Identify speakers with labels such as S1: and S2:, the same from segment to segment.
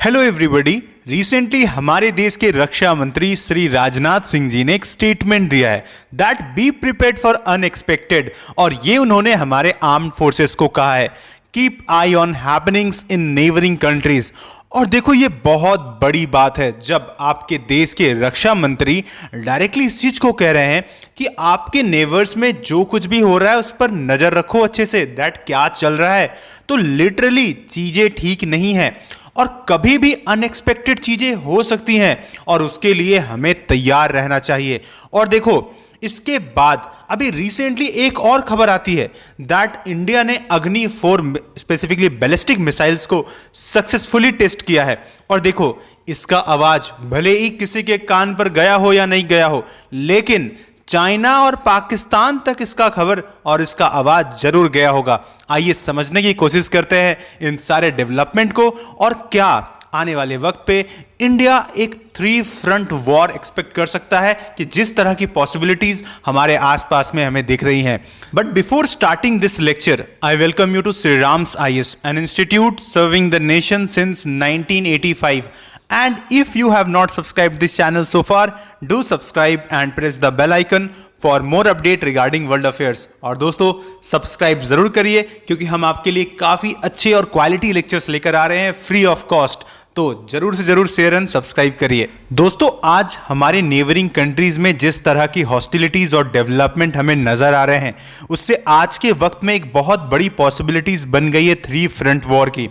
S1: Hello everybody. Recently हमारे देश के रक्षा मंत्री श्री राजनाथ सिंह जी ने एक स्टेटमेंट दिया है that be prepared for unexpected. और ये उन्होंने हमारे आर्म्ड फोर्सेस को कहा है keep I on happenings in neighbouring countries. और देखो ये बहुत बड़ी बात है जब आपके देश के रक्षा मंत्री डायरेक्टली इस चीज को कह रहे हैं कि आपके नेबर्स में जो कुछ भी हो रहा है उस पर नजर रखो अच्छे से, दैट क्या चल रहा है। तो लिटरली चीजें ठीक नहीं है और कभी भी अनएक्सपेक्टेड चीजें हो सकती हैं और उसके लिए हमें तैयार रहना चाहिए। और देखो इसके बाद अभी रिसेंटली एक और खबर आती है दैट इंडिया ने अग्नि 4 स्पेसिफिकली बैलिस्टिक मिसाइल्स को सक्सेसफुली टेस्ट किया है। और देखो इसका आवाज भले ही किसी के कान पर गया हो या नहीं गया हो, लेकिन चाइना और पाकिस्तान तक इसका खबर और इसका आवाज जरूर गया होगा। आइए समझने की कोशिश करते हैं इन सारे डेवलपमेंट को और क्या आने वाले वक्त पे इंडिया एक 3 फ्रंट वॉर एक्सपेक्ट कर सकता है कि जिस तरह की पॉसिबिलिटीज हमारे आसपास में हमें दिख रही हैं। But before starting this lecture I welcome you to Shri Ram's IAS, an institute serving the nation since 1985. And if you have not subscribed this channel so far, do subscribe and press the bell icon for more update regarding world affairs. और दोस्तों subscribe जरूर करिए क्योंकि हम आपके लिए काफी अच्छे और क्वालिटी लेक्चर्स लेकर आ रहे हैं फ्री ऑफ कॉस्ट। तो जरूर से जरूर शेयर एंड सब्सक्राइब करिए। दोस्तों आज हमारे नेबरिंग कंट्रीज में जिस तरह की हॉस्टिलिटीज और डेवलपमेंट हमें नजर आ रहे हैं उससे आज के वक्त में एक बहुत बड़ी पॉसिबिलिटीज बन गई है 3 फ्रंट वॉर की।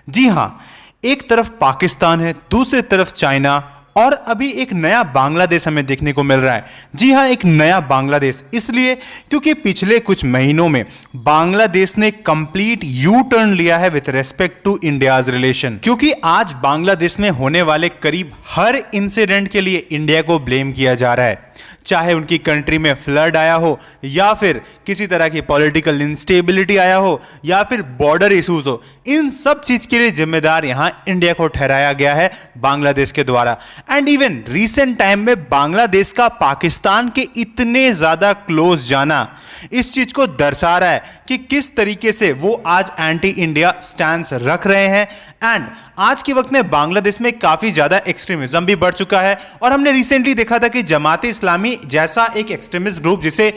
S1: जी हाँ, एक तरफ पाकिस्तान है, दूसरी तरफ चाइना और अभी एक नया बांग्लादेश हमें देखने को मिल रहा है। जी हाँ, एक नया बांग्लादेश इसलिए क्योंकि पिछले कुछ महीनों में बांग्लादेश ने कंप्लीट यू टर्न लिया है with respect to India's relation. क्योंकि आज बांग्लादेश में होने वाले करीब हर इंसिडेंट के लिए इंडिया को ब्लेम किया जा रहा है, चाहे उनकी कंट्री में फ्लड आया हो या फिर किसी तरह की पॉलिटिकल इंस्टेबिलिटी आया हो या फिर बॉर्डर इश्यूज हो। इन सब चीज के लिए जिम्मेदार यहां इंडिया को ठहराया गया है बांग्लादेश के द्वारा। एंड इवन रीसेंट टाइम में बांग्लादेश का पाकिस्तान के इतने ज्यादा क्लोज जाना इस चीज को दर्शा रहा है कि किस तरीके से वो आज एंटी इंडिया स्टैंस रख रहे हैं। एंड आज के वक्त में बांग्लादेश में काफी ज्यादा एक्सट्रीमिज्म भी बढ़ चुका है और हमने रिसेंटली देखा था कि जमात इस्लामी जैसा एक एक्सट्रीमिस्ट ग्रुप जिसे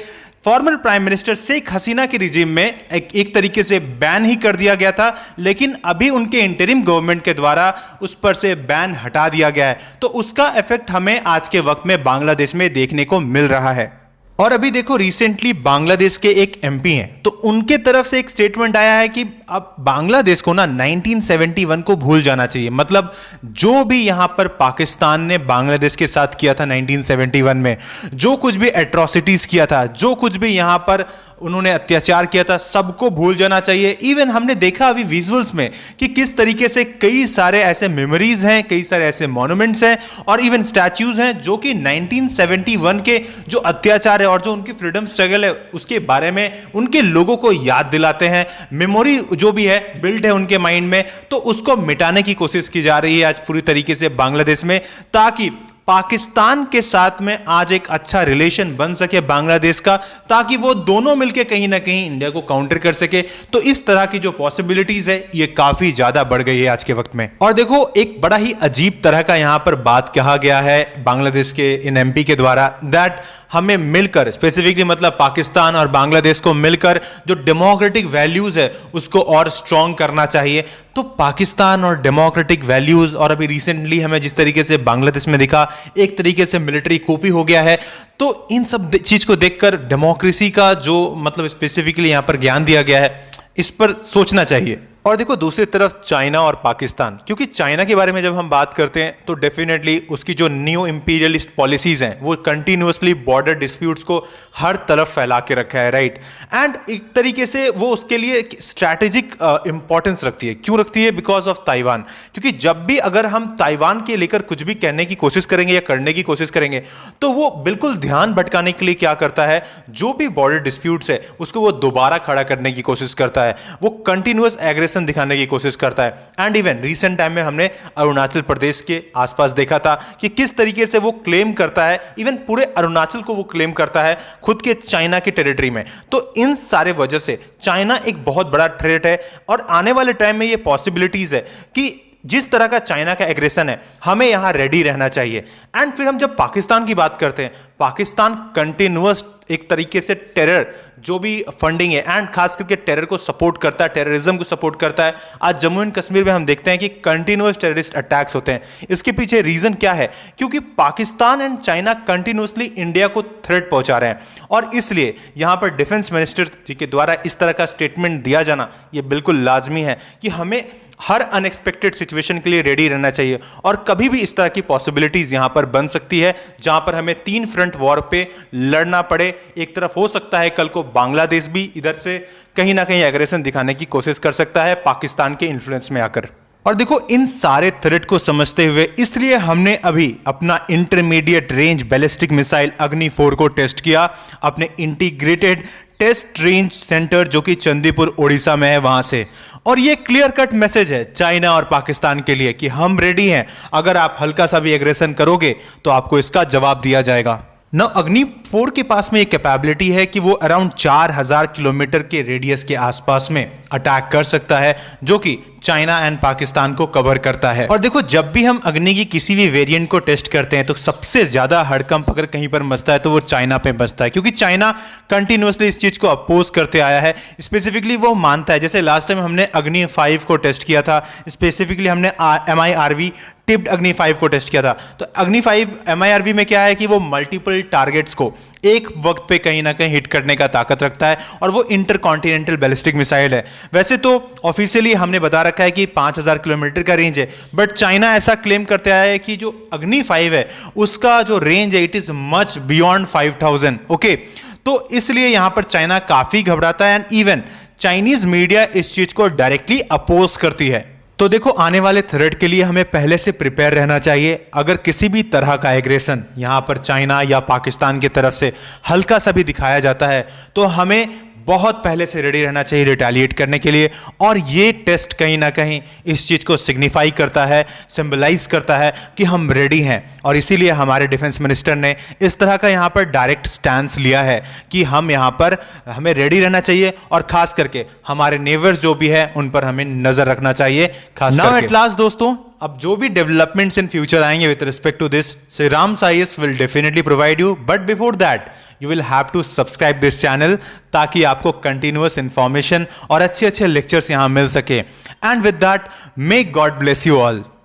S1: former prime minister Sheikh Hasina के रिजीम में एक तरीके से बैन ही कर दिया गया था, लेकिन अभी उनके इंटरिम गवर्नमेंट के द्वारा उस पर से बैन हटा दिया गया है। तो उसका इफेक्ट हमें आज के वक्त में बांग्लादेश में देखने को मिल रहा है। और अभी देखो रिसेंटली बांग्लादेश के एक MP हैं, तो उनके तरफ से एक स्टेटमेंट आया है कि अब बांग्लादेश को ना 1971 को भूल जाना चाहिए। मतलब जो भी यहां पर पाकिस्तान ने बांग्लादेश के साथ किया था 1971 में, जो कुछ भी एट्रोसिटीज किया था, जो कुछ भी यहां पर उन्होंने अत्याचार किया था, सबको भूल जाना चाहिए। इवन हमने देखा अभी विजुअल्स में कि किस तरीके से कई सारे ऐसे मेमोरीज हैं, कई सारे ऐसे मॉन्यूमेंट्स हैं और इवन स्टैच्यूज हैं जो कि 1971 के जो अत्याचार है और जो उनकी फ्रीडम स्ट्रगल है उसके बारे में उनके लोगों को याद दिलाते हैं। मेमोरी जो भी है बिल्ड है उनके माइंड में, तो उसको मिटाने की कोशिश की जा रही है आज पूरी तरीके से बांग्लादेश में, ताकि पाकिस्तान के साथ में आज एक अच्छा रिलेशन बन सके बांग्लादेश का, ताकि वो दोनों मिलकर कहीं ना कहीं इंडिया को काउंटर कर सके। तो इस तरह की जो पॉसिबिलिटीज है ये काफी ज्यादा बढ़ गई है आज के वक्त में। और देखो एक बड़ा ही अजीब तरह का यहां पर बात कहा गया है बांग्लादेश के इन MP के द्वारा दैट हमें मिलकर स्पेसिफिकली मतलब पाकिस्तान और बांग्लादेश को मिलकर जो डेमोक्रेटिक वैल्यूज है उसको और स्ट्रॉन्ग करना चाहिए। तो पाकिस्तान और डेमोक्रेटिक वैल्यूज और अभी रिसेंटली हमें जिस तरीके से बांग्लादेश में दिखा एक तरीके से मिलिट्री कूपी हो गया है, तो इन सब चीज को देखकर डेमोक्रेसी का जो मतलब स्पेसिफिकली यहां पर ज्ञान दिया गया है इस पर सोचना चाहिए। और देखो दूसरी तरफ चाइना और पाकिस्तान, क्योंकि चाइना के बारे में जब हम बात करते हैं तो डेफिनेटली उसकी जो न्यू इंपीरियलिस्ट पॉलिसीज हैं वो कंटिन्यूअसली बॉर्डर डिस्प्यूट्स को हर तरफ फैला के रखा है, राइट। एंड एक तरीके से वो उसके लिए स्ट्रैटेजिक इंपॉर्टेंस रखती है। क्यों रखती है? Because of Taiwan. क्योंकि जब भी अगर हम ताइवान के लेकर कुछ भी कहने की कोशिश करेंगे या करने की कोशिश करेंगे तो वो बिल्कुल ध्यान भटकाने के लिए क्या करता है, जो भी बॉर्डर डिस्प्यूट्स है उसको वो दोबारा खड़ा करने की कोशिश करता है, वो कंटिन्यूअस एग्रेशन दिखाने की कोशिश करता है। एंड इवन रिसेंट टाइम में हमने अरुणाचल प्रदेश के आसपास देखा था कि किस तरीके से वो क्लेम करता है, इवन पूरे अरुणाचल को वो क्लेम करता है खुद के चाइना की टेरिटरी में। तो इन सारे वजह से चाइना एक बहुत बड़ा थ्रेट है और आने वाले टाइम में ये पॉसिबिलिटीज है कि जिस तरह का चाइना का एग्रेशन है हमें यहां रेडी रहना चाहिए। एंड फिर हम जब पाकिस्तान की बात करते हैं, पाकिस्तान कंटिन्यूअस एक तरीके से टेरर जो भी फंडिंग है एंड खास करके टेरर को सपोर्ट करता है, टेररिज्म को सपोर्ट करता है। आज जम्मू एंड कश्मीर में हम देखते हैं कि कंटिन्यूअस टेररिस्ट अटैक्स होते हैं। इसके पीछे रीजन क्या है? क्योंकि Pakistan and China continuously India को थ्रेट पहुंचा रहे हैं और इसलिए यहां पर डिफेंस मिनिस्टर जी के द्वारा इस तरह का स्टेटमेंट दिया जाना यह बिल्कुल लाजमी है कि हमें हर अनएक्सपेक्टेड सिचुएशन के लिए रेडी रहना चाहिए। और कभी भी इस तरह की पॉसिबिलिटीज यहां पर बन सकती है जहां पर हमें 3 फ्रंट वॉर पे लड़ना पड़े। एक तरफ हो सकता है कल को बांग्लादेश भी इधर से कहीं ना कहीं एग्रेशन दिखाने की कोशिश कर सकता है पाकिस्तान के इन्फ्लुएंस में आकर। और देखो, इन सारे थ्रेट को समझते हुए इसलिए हमने अभी अपना इंटरमीडिएट रेंज बैलिस्टिक मिसाइल अग्नि 4 को टेस्ट किया अपने इंटीग्रेटेड टेस्ट रेंज सेंटर जो कि चंदीपुर ओडिशा में है वहां से। और ये क्लियर कट मैसेज है चाइना और पाकिस्तान के लिए कि हम रेडी हैं, अगर आप हल्का सा भी एग्रेशन करोगे तो आपको इसका जवाब दिया जाएगा। न अग्नि 4 के पास में एक कैपेबिलिटी है कि वो अराउंड 4000 किलोमीटर के रेडियस के आसपास में अटैक कर सकता है, जो कि चाइना एंड पाकिस्तान को कवर करता है। और देखो, जब भी हम अग्नि की किसी भी वेरिएंट को टेस्ट करते हैं तो सबसे ज्यादा हड़कंप अगर कहीं पर मचता है तो वो चाइना पे मचता है, क्योंकि चाइना कंटिन्यूअसली इस चीज को अपोज करते आया है। स्पेसिफिकली वो मानता है, जैसे लास्ट टाइम हमने अग्नि 5 को टेस्ट किया था, स्पेसिफिकली हमने MIRV टिप्ड अग्नि 5 को टेस्ट किया था। तो अग्नि 5 MIRV में क्या है कि वो मल्टीपल टारगेट्स को एक वक्त पे कहीं ना कहीं हिट करने का ताकत रखता है और वो इंटरकॉन्टिनेंटल बैलिस्टिक मिसाइल है। वैसे तो ऑफिशियली हमने बता रखा है कि 5000 किलोमीटर का रेंज है, बट चाइना ऐसा क्लेम करते आया है कि जो अग्नि 5 है उसका जो रेंज है it is much beyond 5000। Okay, तो इसलिए यहां पर चाइना काफी घबराता है एंड इवन चाइनीज मीडिया इस चीज को डायरेक्टली अपोज करती है। तो देखो, आने वाले थ्रेट के लिए हमें पहले से प्रिपेयर रहना चाहिए। अगर किसी भी तरह का एग्रेशन यहां पर चाइना या पाकिस्तान की तरफ से हल्का सा भी दिखाया जाता है तो हमें बहुत पहले से रेडी रहना चाहिए रिटेलिएट करने के लिए। और ये टेस्ट कहीं ना कहीं इस चीज को सिग्निफाई करता है, सिंबलाइज करता है कि हम रेडी हैं। और इसीलिए हमारे डिफेंस मिनिस्टर ने इस तरह का यहाँ पर डायरेक्ट स्टैंस लिया है कि हम यहाँ पर हमें रेडी रहना चाहिए और खास करके हमारे नेबर्स जो भी है उन पर हमें नजर रखना चाहिए खास करके। नाउ एट लास्ट दोस्तों, अब जो भी डेवलपमेंट्स इन फ्यूचर आएंगे with respect to this, Shriram's IAS will definitely provide you, but before that you will have to subscribe this channel ताकि आपको continuous information और अच्छे अच्छे lectures यहां मिल सके। And with that, may God bless you all.